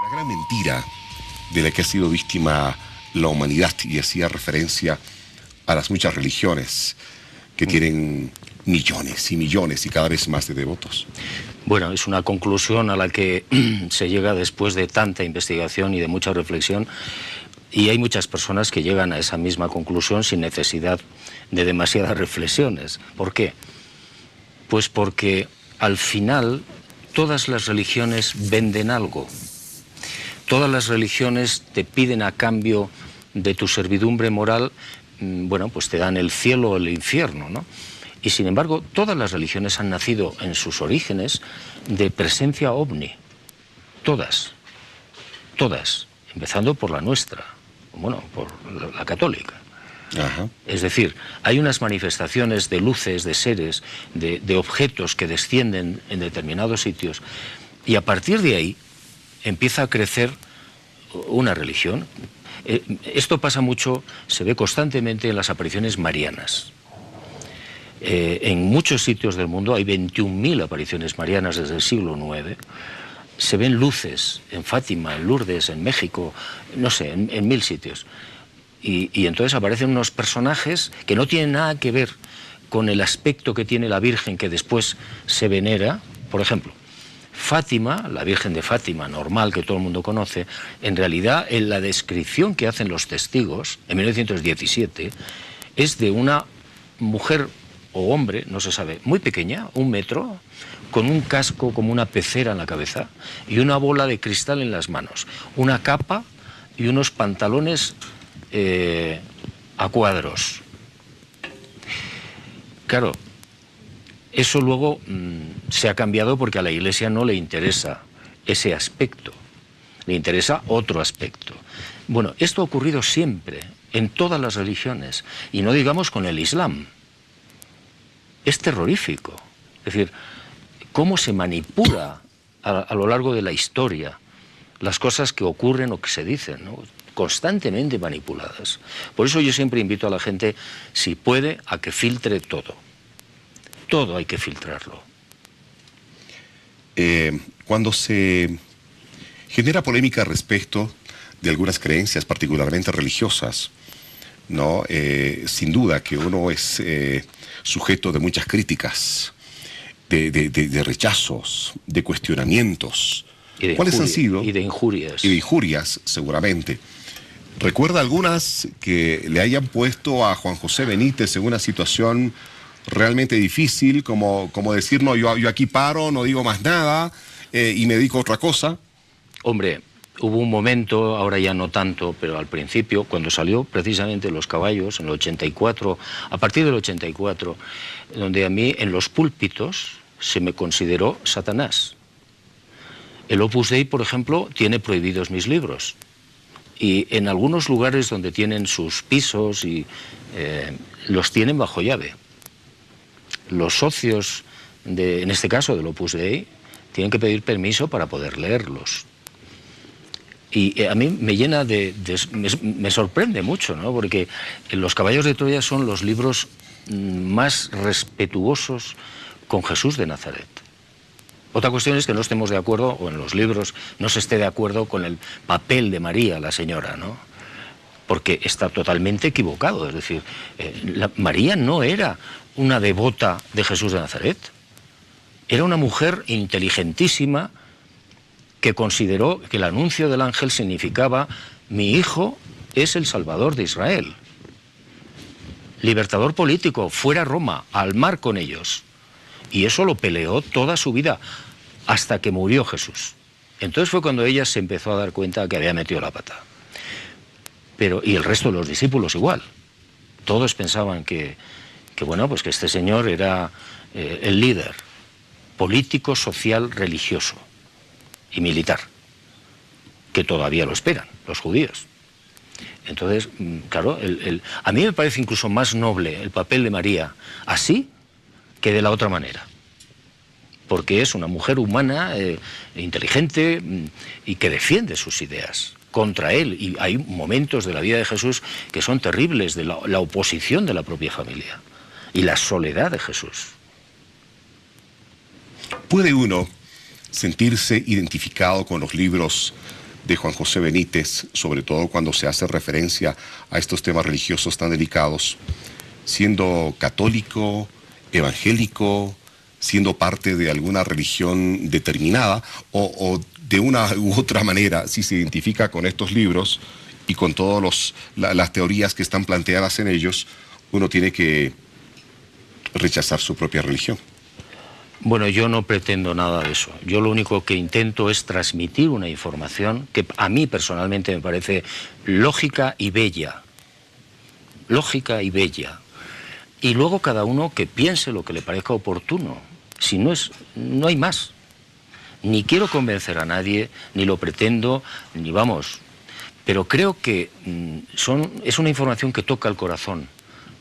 La gran mentira de la que ha sido víctima la humanidad, y hacía referencia a las muchas religiones que tienen millones y millones y cada vez más de devotos. Bueno, es una conclusión a la que se llega después de tanta investigación y de mucha reflexión, y hay muchas personas que llegan a esa misma conclusión sin necesidad de demasiadas reflexiones. ¿Por qué? Pues porque al final todas las religiones venden algo. Todas las religiones te piden a cambio de tu servidumbre moral, bueno, pues te dan el cielo o el infierno, ¿no? Y sin embargo, todas las religiones han nacido en sus orígenes de presencia ovni. Todas, empezando por la nuestra, bueno, por la católica. Ajá. Es decir, hay unas manifestaciones de luces, de seres, de objetos que descienden en determinados sitios, y a partir de ahí empieza a crecer una religión. Esto pasa mucho, se ve constantemente en las apariciones marianas. En muchos sitios del mundo hay 21.000 apariciones marianas desde el siglo IX. Se ven luces en Fátima, en Lourdes, en México, no sé, en 1000 sitios. Y entonces aparecen unos personajes que no tienen nada que ver con el aspecto que tiene la Virgen que después se venera. Por ejemplo, Fátima, la Virgen de Fátima, normal, que todo el mundo conoce, en realidad en la descripción que hacen los testigos, en 1917, es de una mujer o hombre, no se sabe, muy pequeña, 1 metro, con un casco como una pecera en la cabeza y una bola de cristal en las manos, una capa y unos pantalones a cuadros. Claro, eso luego se ha cambiado porque a la Iglesia no le interesa ese aspecto, le interesa otro aspecto. Bueno, esto ha ocurrido siempre, en todas las religiones, y no digamos con el Islam. Es terrorífico. Es decir, cómo se manipula a lo largo de la historia las cosas que ocurren o que se dicen, ¿no? Constantemente manipuladas. Por eso yo siempre invito a la gente, si puede, a que filtre todo. Todo hay que filtrarlo. Cuando se genera polémica respecto de algunas creencias, particularmente religiosas, ¿no? Sin duda que uno es sujeto de muchas críticas, de rechazos, de cuestionamientos. ¿Cuáles han sido? Y de injurias. Y de injurias, seguramente. ¿Recuerda algunas que le hayan puesto a Juan José Benítez en una situación realmente difícil, como decir, no, yo aquí paro, no digo más nada y me dedico a otra cosa? Hombre, hubo un momento, ahora ya no tanto, pero al principio, cuando salió precisamente Los Caballos, en el 84, a partir del 84, donde a mí en los púlpitos se me consideró Satanás. El Opus Dei, por ejemplo, tiene prohibidos mis libros. Y en algunos lugares donde tienen sus pisos, los tienen bajo llave. Los socios, en este caso del Opus Dei, tienen que pedir permiso para poder leerlos. Y a mí me llena me sorprende mucho, ¿no? Porque Los Caballos de Troya son los libros más respetuosos con Jesús de Nazaret. Otra cuestión es que no estemos de acuerdo, o en los libros no se esté de acuerdo con el papel de María, la señora, ¿no? Porque está totalmente equivocado. Es decir, María no era una devota de Jesús de Nazaret. Era una mujer inteligentísima que consideró que el anuncio del ángel significaba: mi hijo es el Salvador de Israel. Libertador político, fuera Roma, al mar con ellos. Y eso lo peleó toda su vida, hasta que murió Jesús. Entonces fue cuando ella se empezó a dar cuenta que había metido la pata. Y el resto de los discípulos igual. Todos pensaban que bueno, pues que este señor era el líder político, social, religioso y militar, que todavía lo esperan los judíos. Entonces, claro, a mí me parece incluso más noble el papel de María así que de la otra manera, porque es una mujer humana, inteligente y que defiende sus ideas contra él. Y hay momentos de la vida de Jesús que son terribles, de la oposición de la propia familia y la soledad de Jesús. ¿Puede uno sentirse identificado con los libros de Juan José Benítez, sobre todo cuando se hace referencia a estos temas religiosos tan delicados, siendo católico, evangélico, siendo parte de alguna religión determinada, o de una u otra manera, si se identifica con estos libros y con todas las teorías que están planteadas en ellos, uno tiene que rechazar su propia religión? Bueno, yo no pretendo nada de eso. Yo lo único que intento es transmitir una información que a mí personalmente me parece lógica y bella. Lógica y bella. Y luego cada uno que piense lo que le parezca oportuno. Si no es, no hay más. Ni quiero convencer a nadie, ni lo pretendo, ni vamos. Pero creo que es una información que toca el corazón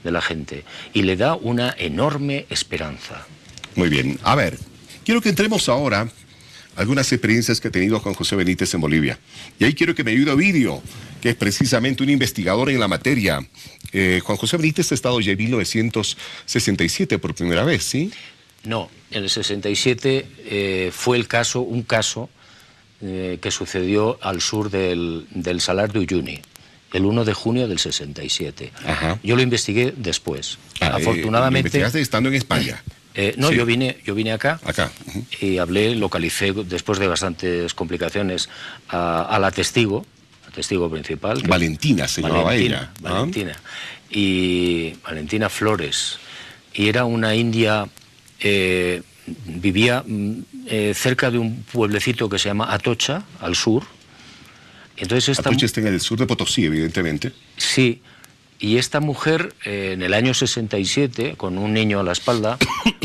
de la gente y le da una enorme esperanza. Muy bien. A ver, quiero que entremos ahora a algunas experiencias que ha tenido Juan José Benítez en Bolivia. Y ahí quiero que me ayude Ovidio, que es precisamente un investigador en la materia. Juan José Benítez ha estado ya en 1967 por primera vez, ¿sí? No, en el 67 fue un caso que sucedió al sur del Salar de Uyuni, el 1 de junio del 67. Ajá. Yo lo investigué después. Afortunadamente... ¿Investigaste estando en España? No, sí. yo vine acá. Y localicé, después de bastantes complicaciones, a la testigo principal. Valentina se llamaba ella. Valentina. Y Valentina Flores. Y era una india, vivía cerca de un pueblecito que se llama Atocha, al sur. Entonces Atocha está en el sur de Potosí, evidentemente. Sí. Y esta mujer, en el año 67, con un niño a la espalda,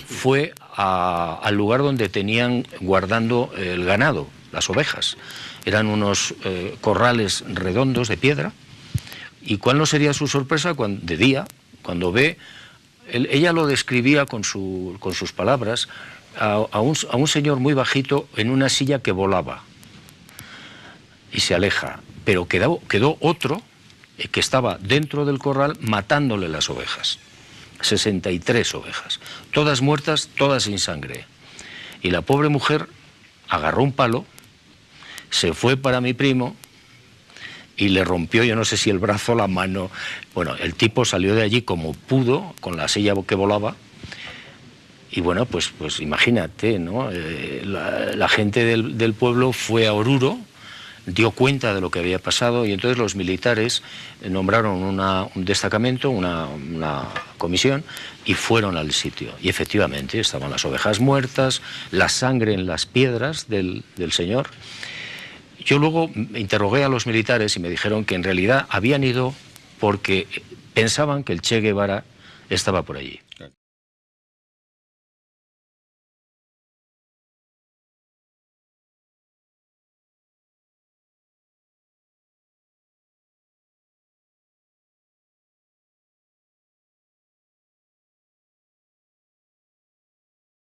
fue al lugar donde tenían guardando el ganado, las ovejas. Eran unos corrales redondos de piedra. ¿Y cuál no sería su sorpresa de día, cuando ve... Ella lo describía con sus palabras, a un señor muy bajito en una silla que volaba. Y se aleja. Pero quedó otro... que estaba dentro del corral matándole las ovejas. 63 ovejas. Todas muertas, todas sin sangre. Y la pobre mujer agarró un palo, se fue para mi primo y le rompió, yo no sé si el brazo o la mano. Bueno, el tipo salió de allí como pudo, con la silla que volaba. Y bueno, pues imagínate, ¿no? La gente del pueblo fue a Oruro, dio cuenta de lo que había pasado y entonces los militares nombraron un destacamento, una comisión y fueron al sitio. Y efectivamente estaban las ovejas muertas, la sangre en las piedras del señor. Yo luego interrogué a los militares y me dijeron que en realidad habían ido porque pensaban que el Che Guevara estaba por allí.